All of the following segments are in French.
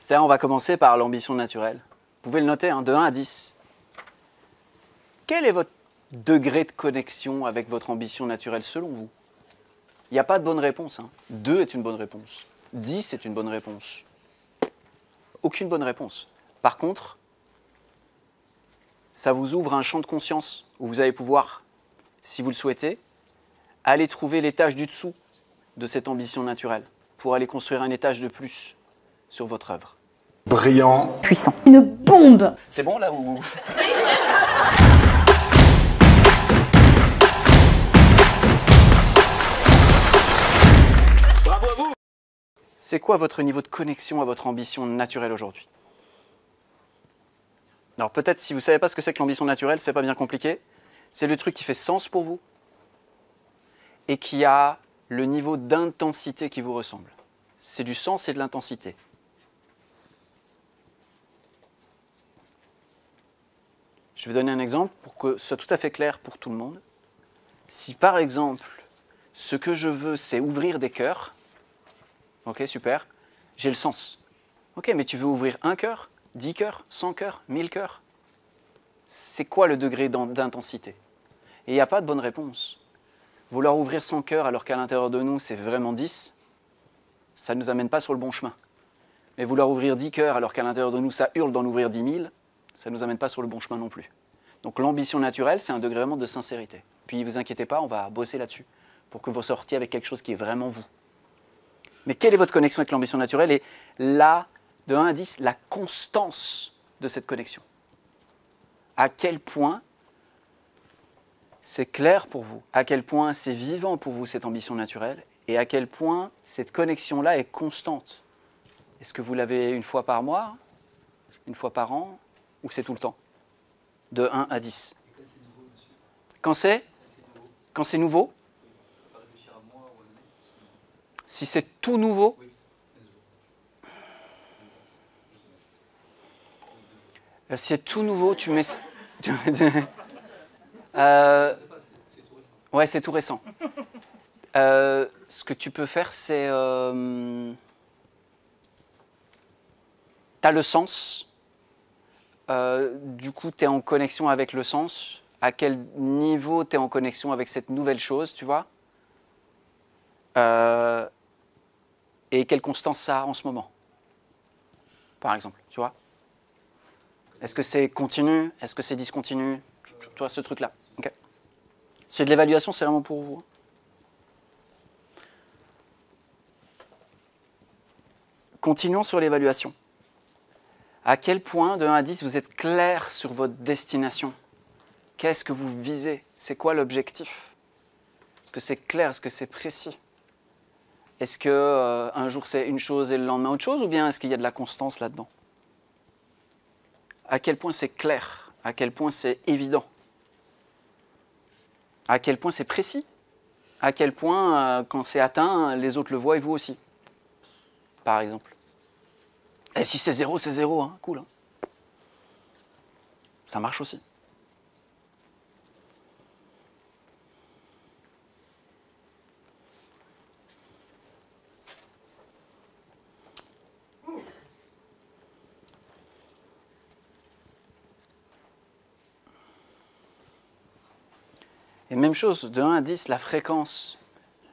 C'est-à-dire, on va commencer par l'ambition naturelle. Vous pouvez le noter, hein, de 1 à 10. Quel est votre degré de connexion avec votre ambition naturelle selon vous? Il n'y a pas de bonne réponse. Hein. 2 est une bonne réponse. 10 est une bonne réponse. Aucune bonne réponse. Par contre, ça vous ouvre un champ de conscience où vous allez pouvoir, si vous le souhaitez, aller trouver l'étage du dessous de cette ambition naturelle pour aller construire un étage de plus sur votre œuvre. Brillant. Puissant. Une bombe. C'est bon là ou... Bravo à vous. C'est quoi votre niveau de connexion à votre ambition naturelle aujourd'hui? Alors peut-être si vous ne savez pas ce que c'est que l'ambition naturelle, c'est pas bien compliqué. C'est le truc qui fait sens pour vous et qui a le niveau d'intensité qui vous ressemble. C'est du sens et de l'intensité. Je vais donner un exemple pour que ce soit tout à fait clair pour tout le monde. Si par exemple, ce que je veux, c'est ouvrir des cœurs, ok, super, j'ai le sens. Ok, mais tu veux ouvrir un cœur, 10 cœurs, 100 cœurs, 1000 cœurs? C'est quoi le degré d'intensité? Et il n'y a pas de bonne réponse. Vouloir ouvrir 100 cœurs alors qu'à l'intérieur de nous, c'est vraiment 10, ça ne nous amène pas sur le bon chemin. Mais vouloir ouvrir 10 cœurs alors qu'à l'intérieur de nous, ça hurle d'en ouvrir 10 000, ça ne nous amène pas sur le bon chemin non plus. Donc l'ambition naturelle, c'est un degré vraiment de sincérité. Puis ne vous inquiétez pas, on va bosser là-dessus pour que vous sortiez avec quelque chose qui est vraiment vous. Mais quelle est votre connexion avec l'ambition naturelle? Et là, de 1 à 10, la constance de cette connexion. À quel point c'est clair pour vous, à quel point c'est vivant pour vous cette ambition naturelle, et à quel point cette connexion-là est constante. Est-ce que vous l'avez une fois par mois, une fois par an, ou c'est tout le temps? De 1 à 10. Quand c'est nouveau? Si c'est tout nouveau? Si c'est tout nouveau, tu mets... Ouais, c'est tout récent. Ce que tu peux faire, c'est... tu as le sens. Du coup, tu es en connexion avec le sens. À quel niveau tu es en connexion avec cette nouvelle chose, tu vois? Et quelle constance ça a en ce moment, par exemple, tu vois? Est-ce que c'est continu? Est-ce que c'est discontinu? Tu vois, ce truc-là. Okay. C'est de l'évaluation, c'est vraiment pour vous. Continuons sur l'évaluation. À quel point, de 1 à 10, vous êtes clair sur votre destination? Qu'est-ce que vous visez? C'est quoi l'objectif? Est-ce que c'est clair? Est-ce que c'est précis? Est-ce que un jour c'est une chose et le lendemain autre chose? Ou bien est-ce qu'il y a de la constance là-dedans? À quel point c'est clair? À quel point c'est évident? À quel point c'est précis? À quel point, quand c'est atteint, les autres le voient et vous aussi? Par exemple. Et si c'est 0, c'est 0, hein, cool. Hein. Ça marche aussi. Et même chose, de 1 à 10, la fréquence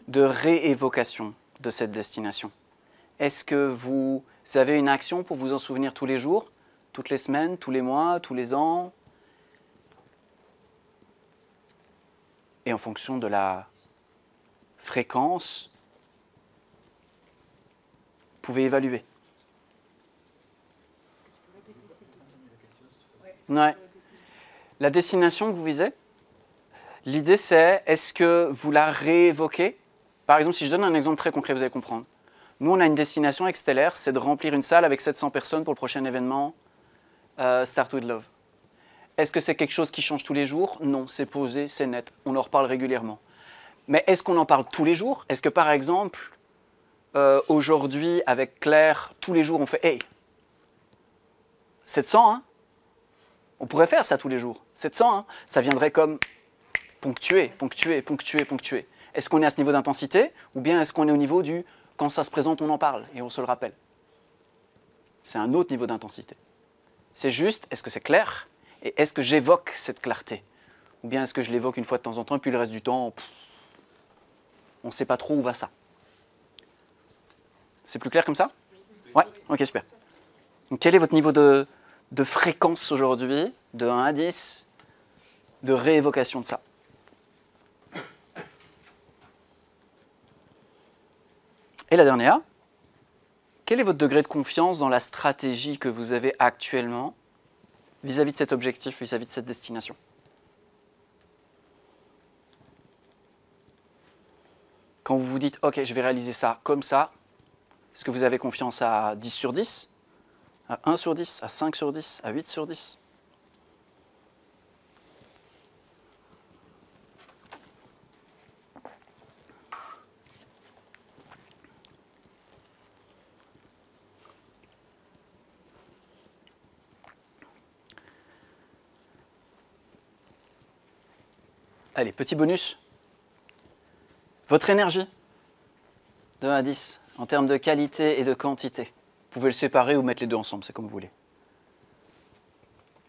de réévocation de cette destination. Est-ce que vous avez une action pour vous en souvenir tous les jours, toutes les semaines, tous les mois, tous les ans? Et en fonction de la fréquence, vous pouvez évaluer. Ouais. La destination que vous visez, l'idée c'est, est-ce que vous la réévoquez? Par exemple, si je donne un exemple très concret, vous allez comprendre. Nous, on a une destination avec Stellaire, c'est de remplir une salle avec 700 personnes pour le prochain événement Start with Love. Est-ce que c'est quelque chose qui change tous les jours? Non, c'est posé, c'est net, on en reparle régulièrement. Mais est-ce qu'on en parle tous les jours? Est-ce que par exemple, aujourd'hui, avec Claire, tous les jours, on fait « Hey, 700, hein ?» On pourrait faire ça tous les jours. 700, hein, ça viendrait comme ponctuer, ponctuer, ponctuer, ponctuer. Est-ce qu'on est à ce niveau d'intensité ou bien est-ce qu'on est au niveau du quand ça se présente, on en parle et on se le rappelle? c'est un autre niveau d'intensité. C'est juste, est-ce que c'est clair et est-ce que j'évoque cette clarté? Ou bien est-ce que je l'évoque une fois de temps en temps et puis le reste du temps, on ne sait pas trop où va ça. C'est plus clair comme ça? Ouais, ok, super. Donc, quel est votre niveau de fréquence aujourd'hui, de 1 à 10, de réévocation de ça? Et la dernière, quel est votre degré de confiance dans la stratégie que vous avez actuellement vis-à-vis de cet objectif, vis-à-vis de cette destination? Quand vous vous dites, ok, je vais réaliser ça comme ça, est-ce que vous avez confiance à 10 sur 10, à 1 sur 10, à 5 sur 10, à 8 sur 10? Allez, petit bonus. Votre énergie, de 1 à 10, en termes de qualité et de quantité. Vous pouvez le séparer ou mettre les deux ensemble, c'est comme vous voulez.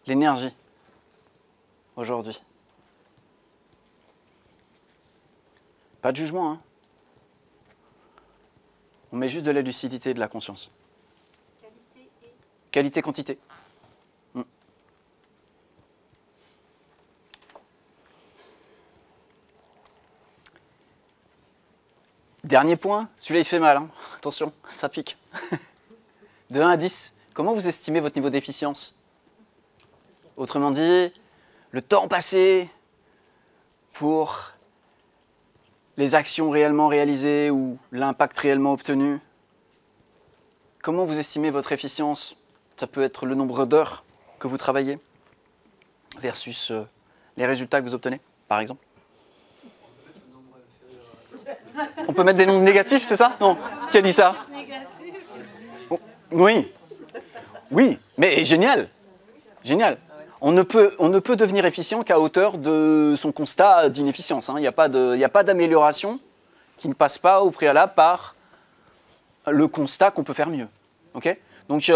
L'énergie, aujourd'hui. Pas de jugement, hein. On met juste de la lucidité et de la conscience. Qualité et... Qualité, quantité. Dernier point, celui-là il fait mal, hein. Attention, ça pique. De 1 à 10, comment vous estimez votre niveau d'efficience? Autrement dit, le temps passé pour les actions réellement réalisées ou l'impact réellement obtenu. Comment vous estimez votre efficience? Ça peut être le nombre d'heures que vous travaillez versus les résultats que vous obtenez, par exemple. On peut mettre des nombres négatifs, c'est ça? Non. Qui a dit ça? Oh, oui. Oui, mais génial. Génial. On ne peut devenir efficient qu'à hauteur de son constat d'inefficience. Il n'y a pas d'amélioration qui ne passe pas au préalable par le constat qu'on peut faire mieux. Okay? Donc,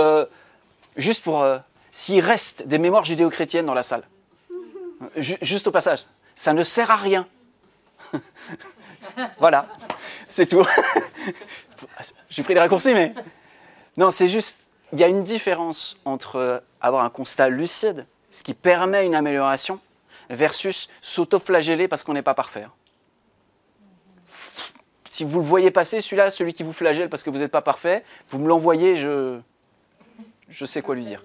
juste pour... s'il reste des mémoires judéo-chrétiennes dans la salle, juste au passage, ça ne sert à rien. Voilà, c'est tout. J'ai pris les raccourcis, mais... Non, c'est juste, il y a une différence entre avoir un constat lucide, ce qui permet une amélioration, versus s'auto-flageller parce qu'on n'est pas parfait. Si vous le voyez passer, celui-là, celui qui vous flagelle parce que vous n'êtes pas parfait, vous me l'envoyez, je sais quoi lui dire.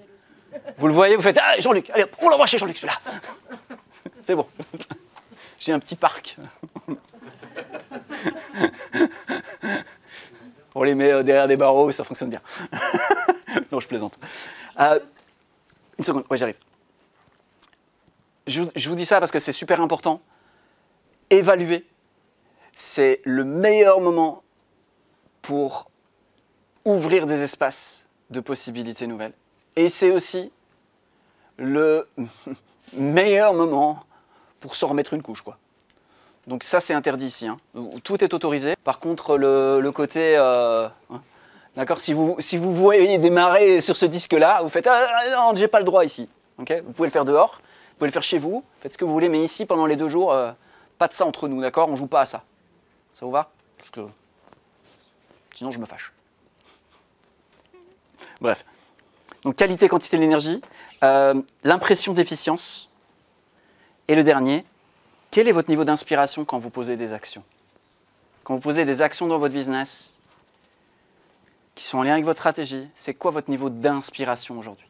Vous le voyez, vous faites « Ah, Jean-Luc, allez, on l'envoie chez Jean-Luc, celui-là !» C'est bon. J'ai un petit parc. On les met derrière des barreaux, ça fonctionne bien. Non, je plaisante. Une seconde, ouais, j'arrive. Je vous dis ça parce que c'est super important. Évaluer, c'est le meilleur moment pour ouvrir des espaces de possibilités nouvelles. Et c'est aussi le meilleur moment pour s'en remettre une couche, quoi. Donc ça, c'est interdit ici. Hein. Tout est autorisé. Par contre, le côté... d'accord, si vous voyez démarrer sur ce disque-là, vous faites « Ah non, j'ai pas le droit ici. Okay » Vous pouvez le faire dehors, vous pouvez le faire chez vous, faites ce que vous voulez, mais ici, pendant les 2 jours, pas de ça entre nous, d'accord? On ne joue pas à ça. Ça vous va? Parce que sinon, je me fâche. Bref. Donc, qualité, quantité de l'énergie, l'impression d'efficience. Et le dernier, quel est votre niveau d'inspiration quand vous posez des actions? Quand vous posez des actions dans votre business qui sont en lien avec votre stratégie, c'est quoi votre niveau d'inspiration aujourd'hui?